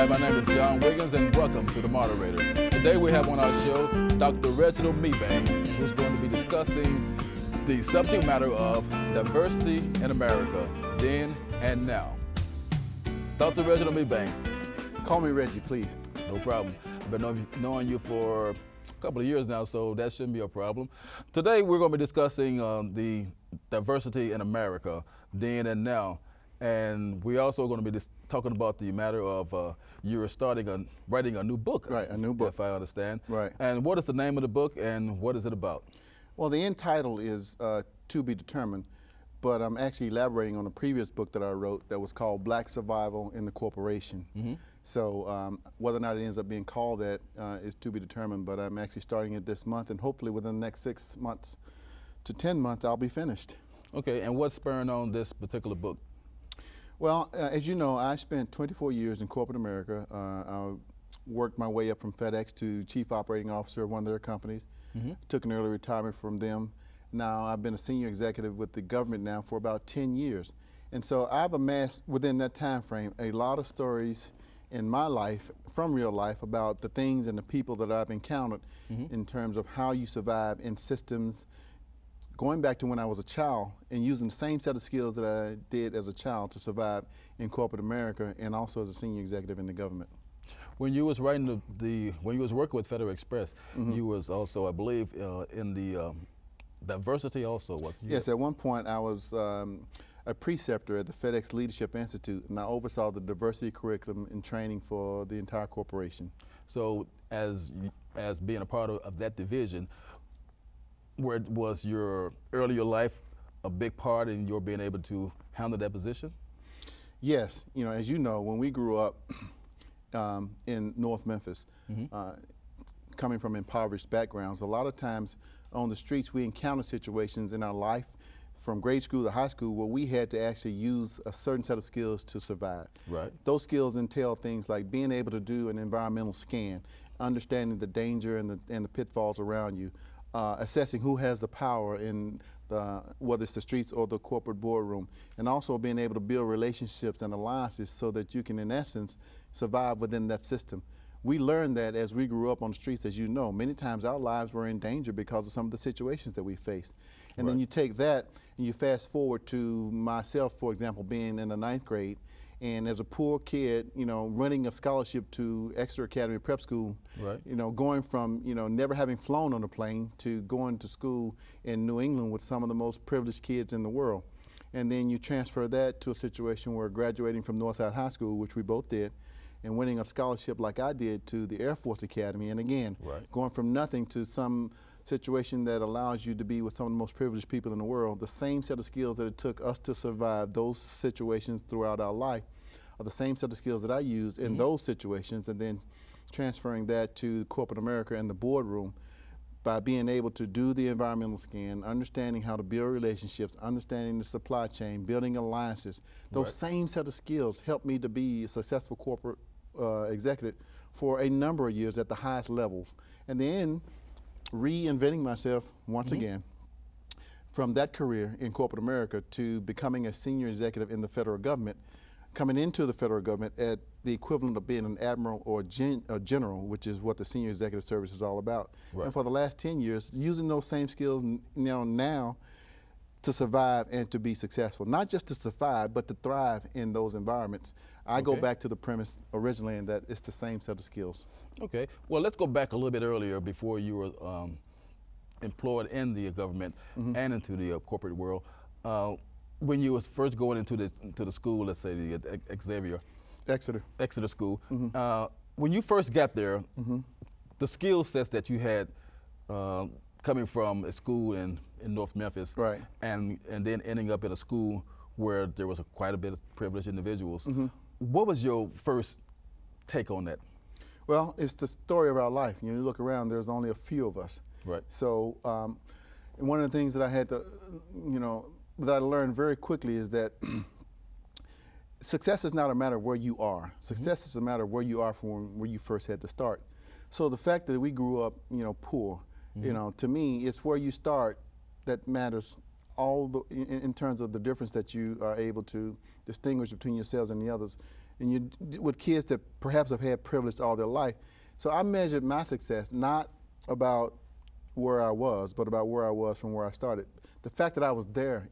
Hi, my name is John Wiggins, and welcome to The Moderator. Today we have on our show Dr. Reggie01222014, who's going to be discussing the subject matter of diversity in America, then and now. Dr. Reggie01222014. Call me Reggie, please. No problem. I've been knowing you for a couple of years now, so that shouldn't be a problem. Today we're going to be discussing the diversity in America, then and now. And we're also going to be talking about the matter of you're writing a new book. Right, a new book. If I understand. Right. And what is the name of the book and what is it about? Well, the end title is To Be Determined, but I'm actually elaborating on a previous book that I wrote that was called Black Survival in the Corporation. Mm-hmm. So whether or not it ends up being called that is to be determined, but I'm actually starting it this month, and hopefully within the next 6 months to 10 months I'll be finished. Okay, and what's spurring on this particular book? Well, as you know, I spent 24 years in corporate America. I worked my way up from FedEx to Chief Operating Officer of one of their companies. Mm-hmm. Took an early retirement from them. Now I've been a senior executive with the government now for about 10 years. And so I've amassed within that time frame a lot of stories in my life, from real life, about the things and the people that I've encountered in terms of how you survive in systems, going back to when I was a child and using the same set of skills that I did as a child to survive in corporate America and also as a senior executive in the government. When you was writing when you was working with Federal Express, you was also, I believe, in the diversity also, was you? Yes, at one point I was a preceptor at the FedEx Leadership Institute, and I oversaw the diversity curriculum and training for the entire corporation. So as being a part of that division, where was your earlier life a big part in your being able to handle that position? Yes, you know, as you know, when we grew up in North Memphis, coming from impoverished backgrounds, a lot of times on the streets we encountered situations in our life from grade school to high school where we had to actually use a certain set of skills to survive. Right. Those skills entail things like being able to do an environmental scan, understanding the danger and the pitfalls around you, assessing who has the power in whether it's the streets or the corporate boardroom, and also being able to build relationships and alliances so that you can, in essence, survive within that system. We learned that as we grew up on the streets, as you know. Many times our lives were in danger because of some of the situations that we faced. And then you take that and you fast forward to myself, for example, being in the 9th grade, and as a poor kid, you know, running a scholarship to Exeter Academy Prep School, you know, going from, you know, never having flown on a plane to going to school in New England with some of the most privileged kids in the world. And then you transfer that to a situation where graduating from Northside High School, which we both did, and winning a scholarship like I did to the Air Force Academy, and again, going from nothing to some situation that allows you to be with some of the most privileged people in the world. The same set of skills that it took us to survive those situations throughout our life are the same set of skills that I use in those situations, and then transferring that to corporate America and the boardroom by being able to do the environmental scan, understanding how to build relationships, understanding the supply chain, building alliances. Those same set of skills helped me to be a successful corporate executive for a number of years at the highest levels. And then reinventing myself once again from that career in corporate America to becoming a senior executive in the federal government, coming into the federal government at the equivalent of being an admiral or a general, which is what the senior executive service is all about. And for the last 10 years, using those same skills now to survive and to be successful. Not just to survive, but to thrive in those environments. I go back to the premise originally in that it's the same set of skills. Okay, well, let's go back a little bit earlier before you were employed in the government and into the corporate world. When you was first going into the school, let's say the Exeter School, when you first got there, the skill sets that you had coming from a school in North Memphis, and then ending up in a school where there was quite a bit of privileged individuals, what was your first take on that? Well, it's the story of our life. You look around, there's only a few of us. So one of the things that I had to, that I learned very quickly is that success is not a matter of where you are. Success is a matter of where you are from where you first had to start. So the fact that we grew up, poor, to me, it's where you start that matters in terms of the difference that you are able to distinguish between yourselves and the others. and with kids that perhaps have had privilege all their life. So I measured my success not about where I was, but about where I was from where I started. The fact that I was there,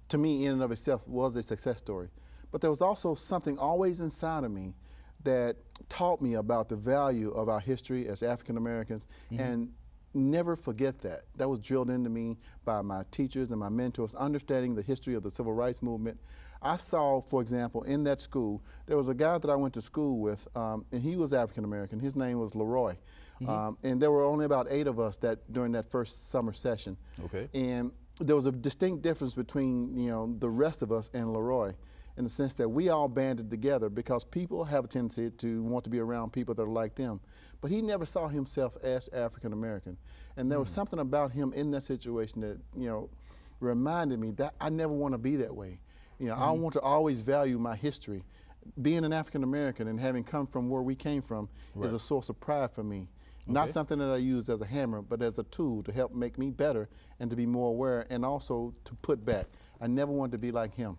to me, in and of itself, was a success story. But there was also something always inside of me that taught me about the value of our history as African Americans, and never forget that. That was drilled into me by my teachers and my mentors, understanding the history of the civil rights movement. I saw, for example, in that school, there was a guy that I went to school with, and he was African American. His name was Leroy. And there were only about 8 of us during that first summer session. Okay. And there was a distinct difference between, the rest of us and Leroy, in the sense that we all banded together because people have a tendency to want to be around people that are like them. But he never saw himself as African American. And there was something about him in that situation that, reminded me that I never want to be that way. I want to always value my history. Being an African American and having come from where we came from is a source of pride for me. Not something that I use as a hammer, but as a tool to help make me better and to be more aware, and also to put back. I never wanted to be like him.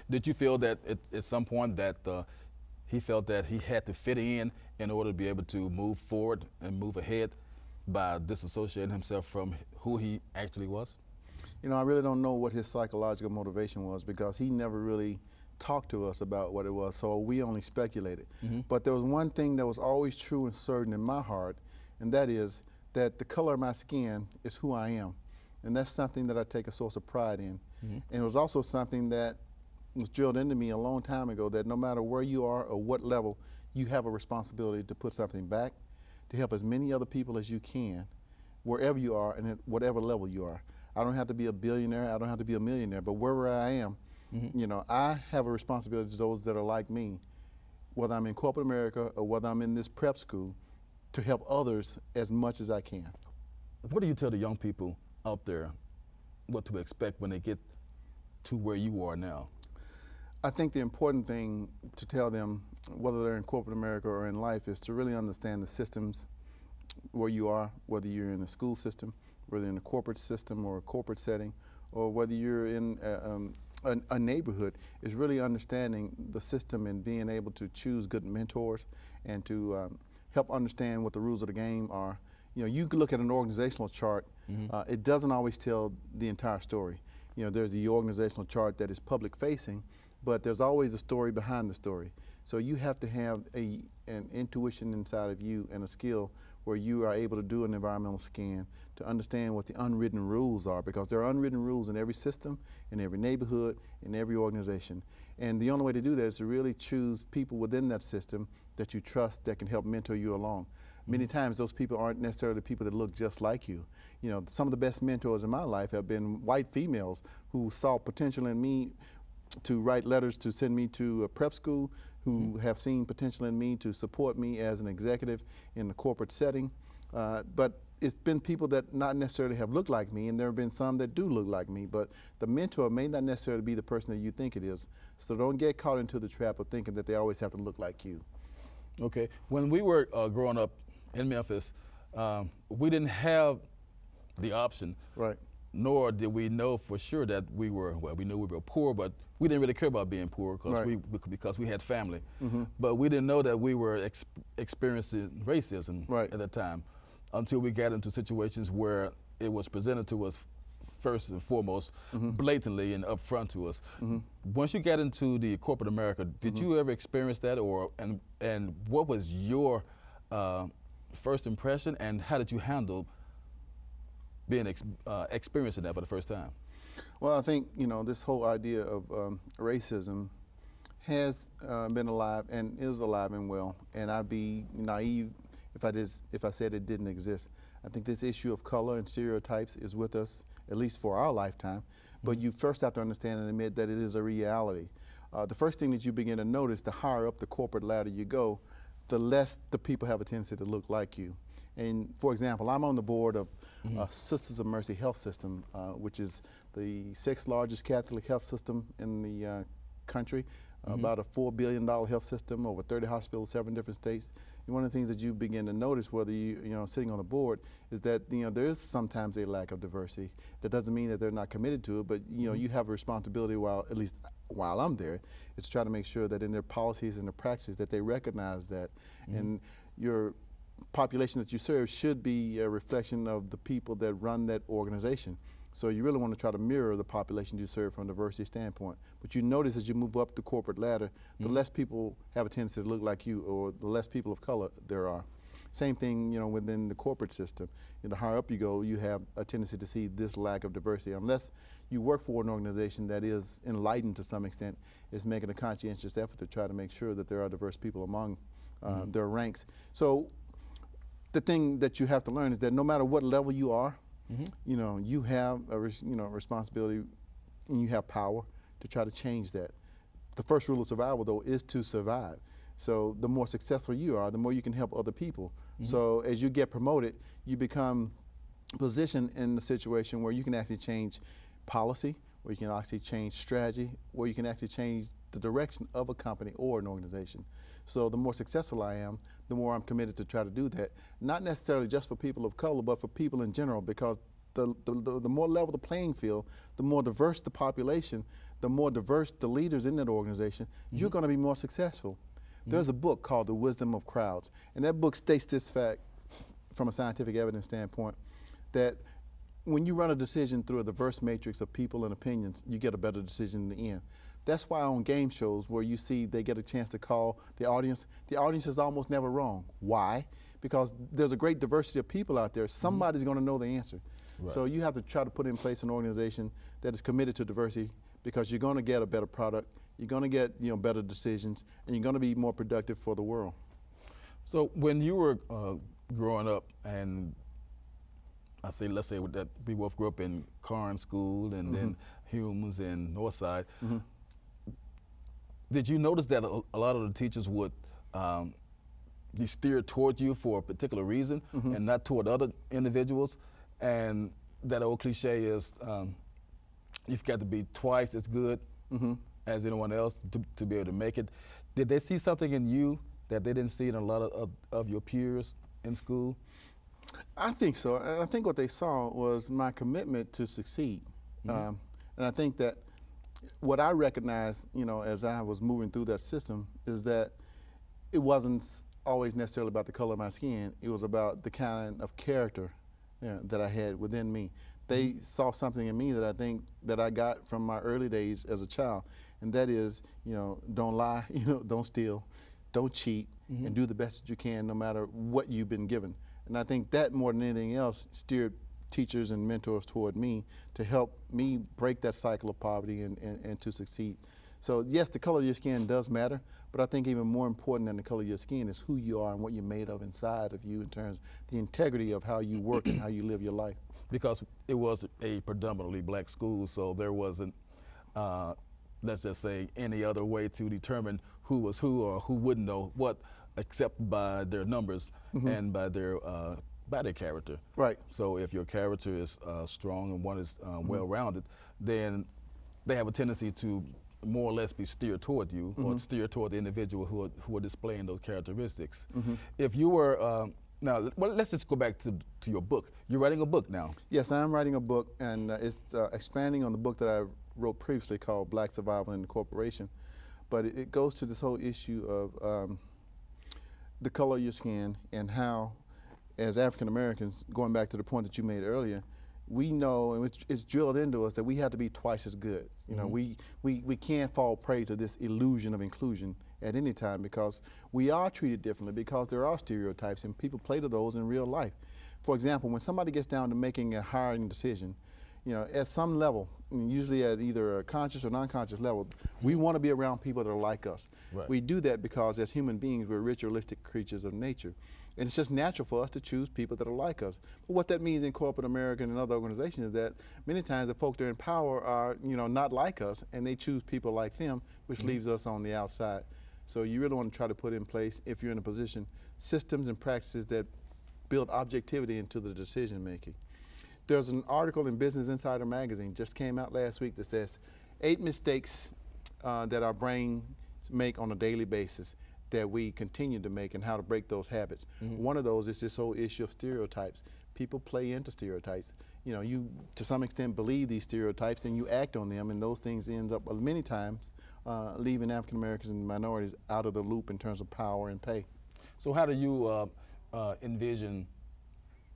Did you feel that at some point that he felt that he had to fit in order to be able to move forward and move ahead by disassociating himself from who he actually was? I really don't know what his psychological motivation was, because he never really talked to us about what it was, so we only speculated. But there was one thing that was always true and certain in my heart, and that is that the color of my skin is who I am. And that's something that I take a source of pride in. And it was also something that was drilled into me a long time ago, that no matter where you are or what level, you have a responsibility to put something back, to help as many other people as you can, wherever you are and at whatever level you are. I don't have to be a billionaire, I don't have to be a millionaire, but wherever I am, I have a responsibility to those that are like me, whether I'm in corporate America or whether I'm in this prep school, to help others as much as I can. What do you tell the young people out there what to expect when they get to where you are now? I think the important thing to tell them, whether they're in corporate America or in life, is to really understand the systems where you are, whether you're in a school system, whether you're in a corporate system or a corporate setting, or whether you're in a neighborhood, is really understanding the system and being able to choose good mentors and to help understand what the rules of the game are. You can look at an organizational chart, it doesn't always tell the entire story. There's the organizational chart that is public facing, but there's always a story behind the story. So you have to have an intuition inside of you and a skill where you are able to do an environmental scan to understand what the unwritten rules are, because there are unwritten rules in every system, in every neighborhood, in every organization. And the only way to do that is to really choose people within that system that you trust, that can help mentor you along. Many times those people aren't necessarily people that look just like you. Some of the best mentors in my life have been white females who saw potential in me to write letters to send me to a prep school, who have seen potential in me to support me as an executive in the corporate setting. But it's been people that not necessarily have looked like me, and there have been some that do look like me, but the mentor may not necessarily be the person that you think it is. So don't get caught into the trap of thinking that they always have to look like you. Okay, when we were growing up in Memphis, we didn't have the option, nor did we know for sure that we were, well, we knew we were poor, but we didn't really care about being poor because we had family. But we didn't know that we were experiencing racism at the time, until we got into situations where it was presented to us first and foremost, blatantly and upfront to us. Once you got into the corporate America, did you ever experience that, and what was your first impression, and how did you handle being experiencing that for the first time? Well, I think this whole idea of racism has been alive and is alive and well, and I'd be naive if I said it didn't exist. I think this issue of color and stereotypes is with us, at least for our lifetime, but you first have to understand and admit that it is a reality. The first thing that you begin to notice, the higher up the corporate ladder you go, the less the people have a tendency to look like you. And for example, I'm on the board of Sisters of Mercy Health System, which is the 6th largest Catholic health system in the country. about a $4 billion health system, over 30 hospitals, 7 different states. And one of the things that you begin to notice, whether you sitting on the board, is that there is sometimes a lack of diversity. That doesn't mean that they're not committed to it, but you have a responsibility, at least while I'm there, is to try to make sure that in their policies and their practices that they recognize that. And your population that you serve should be a reflection of the people that run that organization. So you really want to try to mirror the population you serve from a diversity standpoint. But you notice as you move up the corporate ladder, the less people have a tendency to look like you, or the less people of color there are. Same thing, within the corporate system. The higher up you go, you have a tendency to see this lack of diversity. Unless you work for an organization that is enlightened to some extent, is making a conscientious effort to try to make sure that there are diverse people among their ranks. So the thing that you have to learn is that no matter what level you are, you have a responsibility, and you have power to try to change that. The first rule of survival, though, is to survive. So the more successful you are, the more you can help other people. So as you get promoted, you become positioned in a situation where you can actually change policy, where you can actually change strategy, where you can actually change the direction of a company or an organization. So the more successful I am, the more I'm committed to try to do that. Not necessarily just for people of color, but for people in general, because the more level the playing field, the more diverse the population, the more diverse the leaders in that organization, you're going to be more successful. There's a book called The Wisdom of Crowds, and that book states this fact from a scientific evidence standpoint, that when you run a decision through a diverse matrix of people and opinions, you get a better decision in the end. That's why on game shows where you see they get a chance to call the audience is almost never wrong. Why? Because there's a great diversity of people out there. Somebody's going to know the answer. Right. So you have to try to put in place an organization that is committed to diversity, because you're going to get a better product, you're going to get better decisions, and you're going to be more productive for the world. So when you were growing up, and let's say that we both grew up in Carn School and then Humes and Northside, did you notice that a lot of the teachers would be steered toward you for a particular reason and not toward other individuals? And that old cliche is you've got to be twice as good as anyone else to be able to make it. Did they see something in you that they didn't see in a lot of your peers in school? I think so. And I think what they saw was my commitment to succeed. And I think that what I recognized, as I was moving through that system, is that it wasn't always necessarily about the color of my skin. It was about the kind of character that I had within me. They saw something in me that I think that I got from my early days as a child, and that is, don't lie, don't steal, don't cheat, and do the best that you can no matter what you've been given. And I think that more than anything else steered teachers and mentors toward me to help me break that cycle of poverty and to succeed. So yes, the color of your skin does matter, but I think even more important than the color of your skin is who you are and what you're made of inside of you in terms of the integrity of how you work and how you live your life. Because it was a predominantly black school, so there wasn't, let's just say, any other way to determine who was who or who wouldn't know what, except by their numbers and by their character. Right. So if your character is strong and one is well-rounded, then they have a tendency to more or less be steered toward you or steer toward the individual who are displaying those characteristics. If you were, now, well, let's just go back to your book. You're writing a book now. Yes, I'm writing a book, and it's expanding on the book that I wrote previously called Black Survival in the Corporation. But it goes to this whole issue of the color of your skin and how, as African Americans, going back to the point that you made earlier, we know, and it's drilled into us, that we have to be twice as good. We can't fall prey to this illusion of inclusion at any time, because we are treated differently, because there are stereotypes and people play to those in real life. For example, when somebody gets down to making a hiring decision, at some level, usually at either a conscious or non-conscious level, we want to be around people that are like us. Right. We do that because as human beings, we're ritualistic creatures of nature. And it's just natural for us to choose people that are like us. But what that means in corporate America and other organizations is that many times the folk that are in power are, not like us, and they choose people like them, which leaves us on the outside. So you really want to try to put in place, if you're in a position, systems and practices that build objectivity into the decision making. There's an article in Business Insider magazine, just came out last week, that says 8 mistakes that our brain make on a daily basis that we continue to make, and how to break those habits. One of those is this whole issue of stereotypes. People play into stereotypes. You know, you to some extent believe these stereotypes and you act on them, and those things end up many times leaving African Americans and minorities out of the loop in terms of power and pay. So how do you envision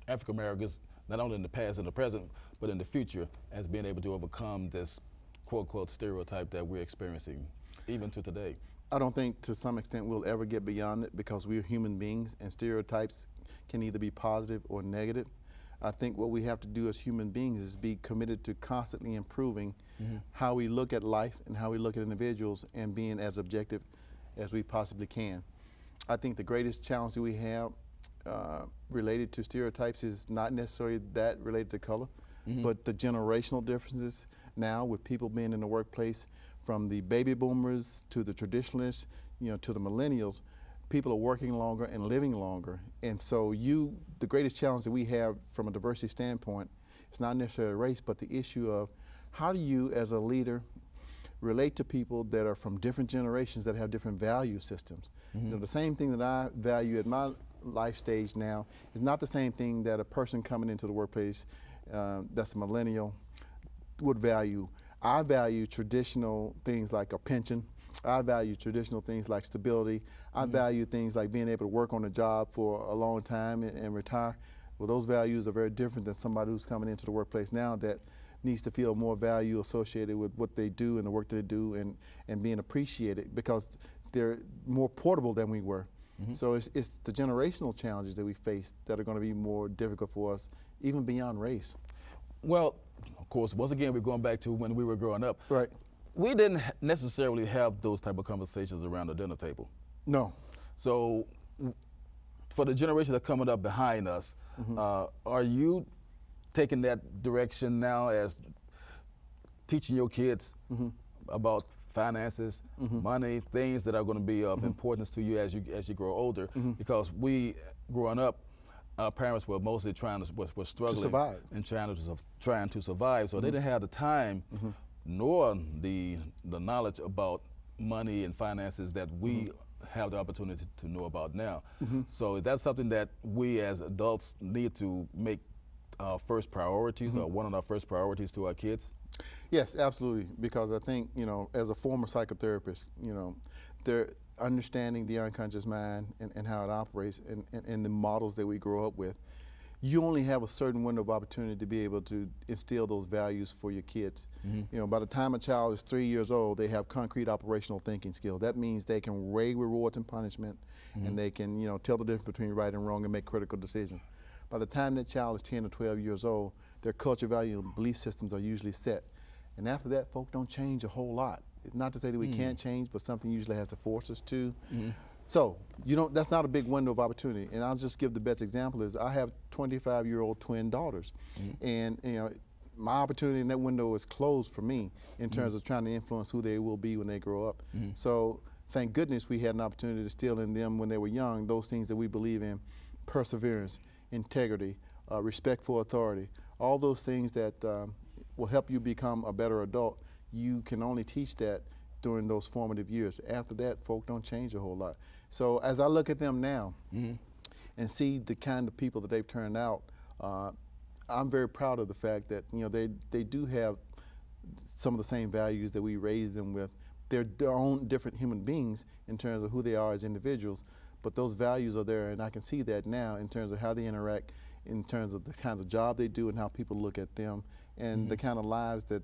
African Americans, not only in the past and the present, but in the future, as being able to overcome this quote-unquote stereotype that we're experiencing, even to today? I don't think to some extent we'll ever get beyond it, because we're human beings and stereotypes can either be positive or negative. I think what we have to do as human beings is be committed to constantly improving how we look at life and how we look at individuals, and being as objective as we possibly can. I think the greatest challenge that we have related to stereotypes is not necessarily that related to color, but the generational differences now with people being in the workplace, from the baby boomers to the traditionalists, you know, to the millennials. People are working longer and living longer, and so the greatest challenge that we have from a diversity standpoint is not necessarily race, but the issue of how do you as a leader relate to people that are from different generations that have different value systems. You know, the same thing that I value at my life stage now is not the same thing that a person coming into the workplace that's a millennial would value. I value traditional things like a pension. I value traditional things like stability. I value things like being able to work on a job for a long time and retire. Well, those values are very different than somebody who's coming into the workplace now that needs to feel more value associated with what they do and the work that they do, and being appreciated, because they're more portable than we were. So it's the generational challenges that we face that are going to be more difficult for us, even beyond race. Well, of course, once again, we're going back to when we were growing up. Right. We didn't necessarily have those type of conversations around the dinner table. No. So for the generation that's coming up behind us, are you taking that direction now, as teaching your kids about finances, money, things that are going to be of importance to you as you grow older? Because we, growing up, our parents were mostly were struggling to survive and trying to survive, so they didn't have the time nor the knowledge about money and finances that we have the opportunity to know about now. So that's something that we as adults need to make our first priorities, or one of our first priorities to our kids. Yes, absolutely, because I think, you know, as a former psychotherapist, you know, they're understanding the unconscious mind and how it operates, and the models that we grow up with. You only have a certain window of opportunity to be able to instill those values for your kids. You know, by the time a child is 3 years old, they have concrete operational thinking skills. That means they can weigh rewards and punishment, and they can, you know, tell the difference between right and wrong and make critical decisions. By the time that child is 10 or 12 years old, their culture, value, and belief systems are usually set. And after that, folk don't change a whole lot. It's not to say that we can't change, but something usually has to force us to. So, you know, that's not a big window of opportunity. And I'll just give the best example is I have 25-year-old twin daughters. And, you know, my opportunity in that window is closed for me in terms of trying to influence who they will be when they grow up. So thank goodness we had an opportunity to instill in them when they were young those things that we believe in: perseverance, integrity, respect for authority, all those things that will help you become a better adult. You can only teach that during those formative years. After that, folk don't change a whole lot. So as I look at them now and see the kind of people that they've turned out, I'm very proud of the fact that, you know, they do have some of the same values that we raised them with. They're their own different human beings in terms of who they are as individuals, but those values are there, and I can see that now in terms of how they interact, in terms of the kinds of job they do and how people look at them, and the kind of lives that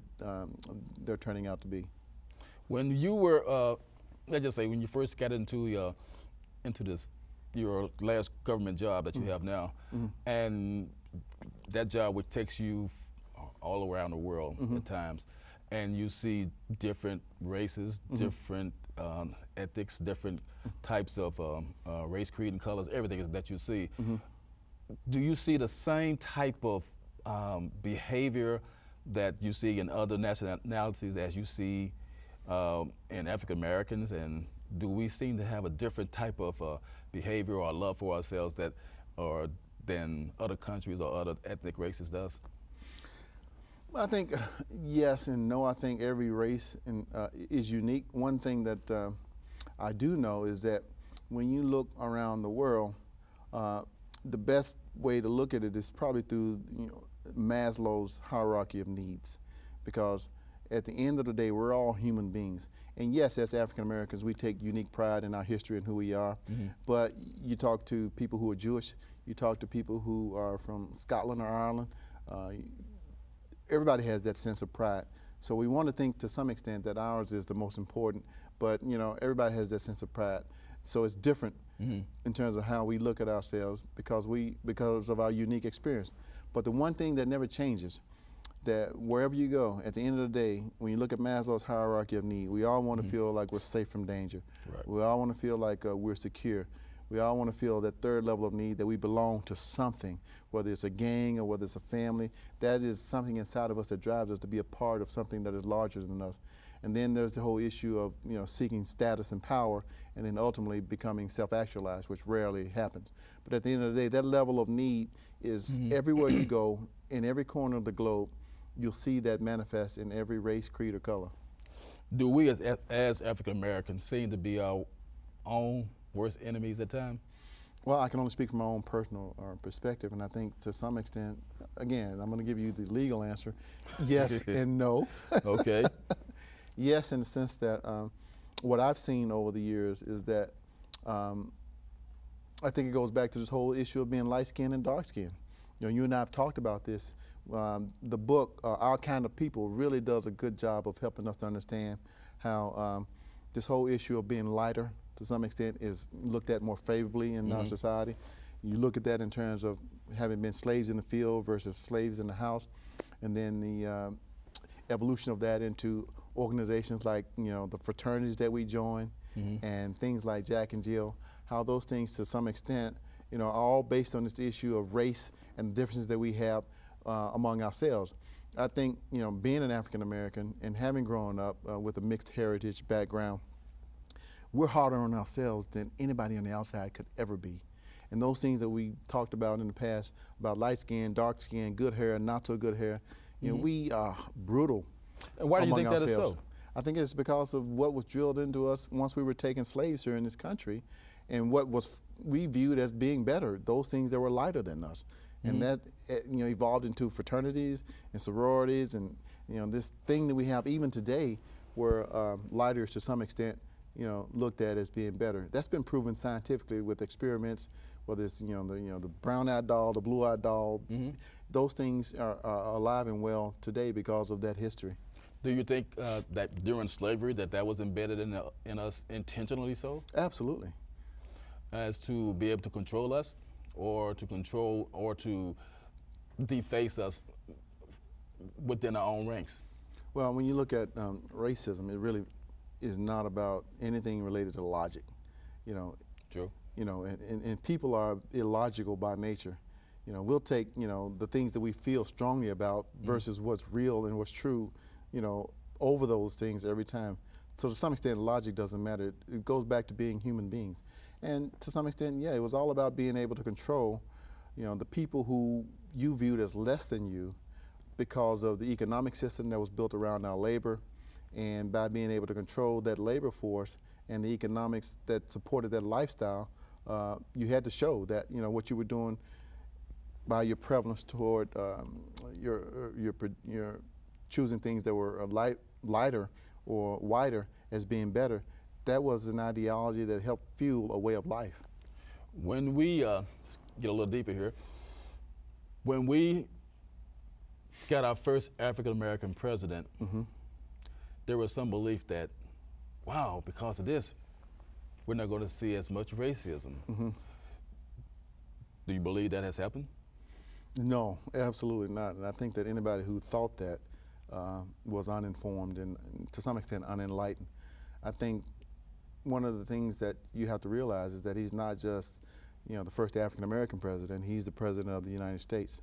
they're turning out to be. When you were, let's just say, when you first got into your last government job that you have now, and that job which takes you all around the world at times, and you see different races, different ethics, different types of race, creed, and colors, everything that you see. Do you see the same type of behavior that you see in other nationalities as you see in African Americans, and do we seem to have a different type of behavior or love for ourselves than other countries or other ethnic races does? I think yes and no. I think every race is unique. One thing that I do know is that when you look around the world, the best way to look at it is probably through Maslow's hierarchy of needs, because at the end of the day, we're all human beings. And yes, as African Americans, we take unique pride in our history and who we are. But you talk to people who are Jewish, you talk to people who are from Scotland or Ireland, everybody has that sense of pride. So we want to think to some extent that ours is the most important, but everybody has that sense of pride. So it's different in terms of how we look at ourselves because of our unique experience. But the one thing that never changes, that wherever you go, at the end of the day, when you look at Maslow's hierarchy of need, we all want to feel like we're safe from danger. Right. We all want to feel like we're secure. We all want to feel that third level of need, that we belong to something, whether it's a gang or whether it's a family. That is something inside of us that drives us to be a part of something that is larger than us. And then there's the whole issue of seeking status and power, and then ultimately becoming self-actualized, which rarely happens. But at the end of the day, that level of need is everywhere you go, in every corner of the globe. You'll see that manifest in every race, creed, or color. Do we as African Americans seem to be our own worst enemies at times? Well, I can only speak from my own personal perspective, and I think to some extent, again, I'm going to give you the legal answer, yes and no. Okay. Yes, in the sense that what I've seen over the years is that I think it goes back to this whole issue of being light-skinned and dark-skinned. You and I have talked about this. The book, Our Kind of People, really does a good job of helping us to understand how this whole issue of being lighter, to some extent, is looked at more favorably in our society. You look at that in terms of having been slaves in the field versus slaves in the house, and then the evolution of that into organizations like the fraternities that we join, and things like Jack and Jill, how those things to some extent are all based on this issue of race and the differences that we have among ourselves. I think being an African American and having grown up with a mixed heritage background, we're harder on ourselves than anybody on the outside could ever be. And those things that we talked about in the past about light skin, dark skin, good hair, not so good hair, we are brutal. And why do you think that is so? I think it's because of what was drilled into us once we were taking slaves here in this country, and what we viewed as being better, those things that were lighter than us. And that evolved into fraternities and sororities, and this thing that we have even today where lighters to some extent looked at as being better. That's been proven scientifically with experiments, whether it's the brown-eyed doll, the blue-eyed doll. Those things are alive and well today because of that history. Do you think that during slavery that was embedded in us intentionally so? Absolutely. As to be able to control us, or to control or to deface us within our own ranks? Well, when you look at racism, it really is not about anything related to logic. True. And people are illogical by nature. We'll take the things that we feel strongly about versus what's real and what's true, over those things every time. So to some extent, logic doesn't matter. It goes back to being human beings. And to some extent, yeah, it was all about being able to control, the people who you viewed as less than you because of the economic system that was built around our labor, and by being able to control that labor force and the economics that supported that lifestyle, you had to show that, what you were doing by your prevalence toward your choosing things that were lighter or whiter as being better. That was an ideology that helped fuel a way of life. When we get a little deeper here, when we got our first African American president, there was some belief that, wow, because of this, we're not going to see as much racism. Do you believe that has happened? No, absolutely not. And I think that anybody who thought that was uninformed and to some extent unenlightened. I think one of the things that you have to realize is that he's not just the first African American president, he's the president of the United States.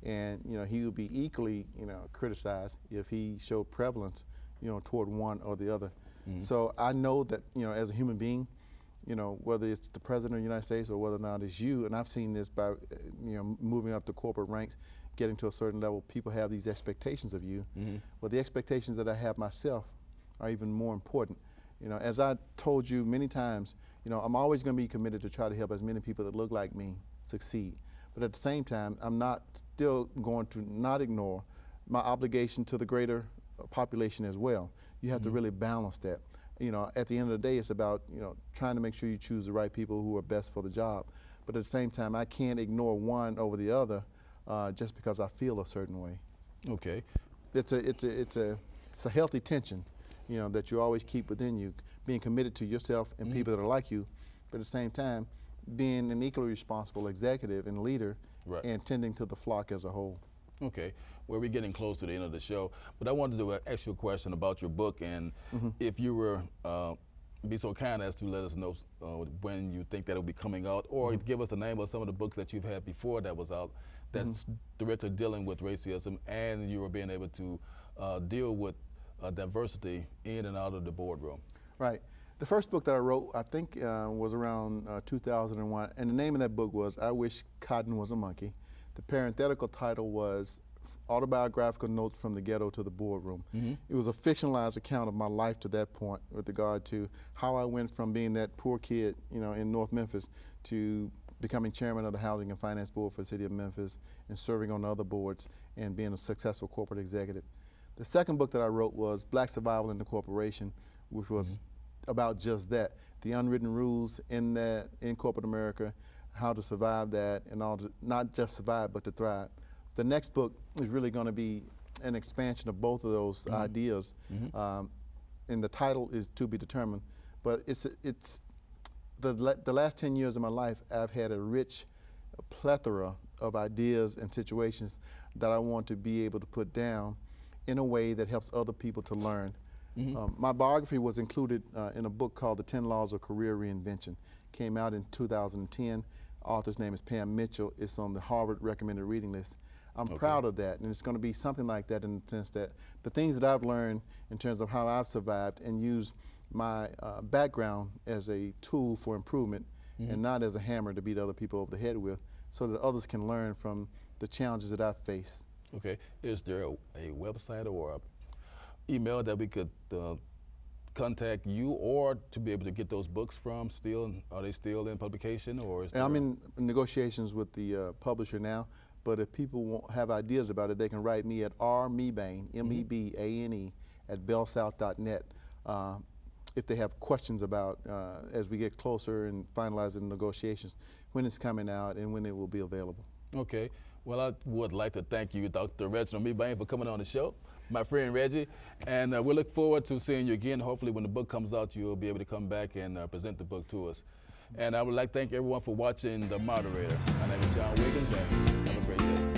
And he would be equally criticized if he showed prevalence toward one or the other. So I know that as a human being, whether it's the president of the United States or whether or not it's you, and I've seen this by moving up the corporate ranks, getting to a certain level, people have these expectations of you. But the expectations that I have myself are even more important. You know, as I told you many times, you know, I'm always going to be committed to try to help as many people that look like me succeed. But at the same time, I'm not still going to not ignore my obligation to the greater population as well. You have to really balance that. You know, at the end of the day, it's about, you know, trying to make sure you choose the right people who are best for the job. But at the same time, I can't ignore one over the other just because I feel a certain way. Okay. It's a healthy tension, you know, that you always keep within you, being committed to yourself and people that are like you, but at the same time, being an equally responsible executive and leader and tending to the flock as a whole. Okay, well, we're getting close to the end of the show, but I wanted to ask you a question about your book, and if you were be so kind as to let us know when you think that will be coming out, or give us the name of some of the books that you've had before that was out that's directly dealing with racism, and you were being able to deal with diversity in and out of the boardroom. Right. The first book that I wrote, I think, was around 2001, and the name of that book was I Wish Cotton Was a Monkey. The parenthetical title was Autobiographical Notes from the Ghetto to the Boardroom. It was a fictionalized account of my life to that point with regard to how I went from being that poor kid, you know, in North Memphis to becoming chairman of the Housing and Finance Board for the City of Memphis and serving on other boards and being a successful corporate executive. The second book that I wrote was Black Survival in the Corporation, which was about just that, the unwritten rules in corporate America, how to survive that, and all to, not just survive, but to thrive. The next book is really going to be an expansion of both of those ideas, and the title is to be determined. But it's the last 10 years of my life, I've had a rich plethora of ideas and situations that I want to be able to put down in a way that helps other people to learn. My biography was included in a book called The 10 Laws of Career Reinvention. Came out in 2010. Author's name is Pam Mitchell. It's on the Harvard recommended reading list. I'm proud of that, and it's going to be something like that in the sense that the things that I've learned in terms of how I've survived and used my background as a tool for improvement and not as a hammer to beat other people over the head with, so that others can learn from the challenges that I've faced. Okay, is there a website or a email that we could contact you, or to be able to get those books from? Still, are they still in publication, or is there? I'm in negotiations with the publisher now, but if people have ideas about it, they can write me at rmebane, M-E-B-A-N-E, at bellsouth.net. If they have questions about, as we get closer and finalizing the negotiations, when it's coming out and when it will be available. Okay. Well, I would like to thank you, Dr. Reggie01222014, for coming on the show, my friend Reggie, and we look forward to seeing you again. Hopefully when the book comes out, you'll be able to come back and present the book to us. And I would like to thank everyone for watching The Moderator. My name is John Wiggins, and have a great day.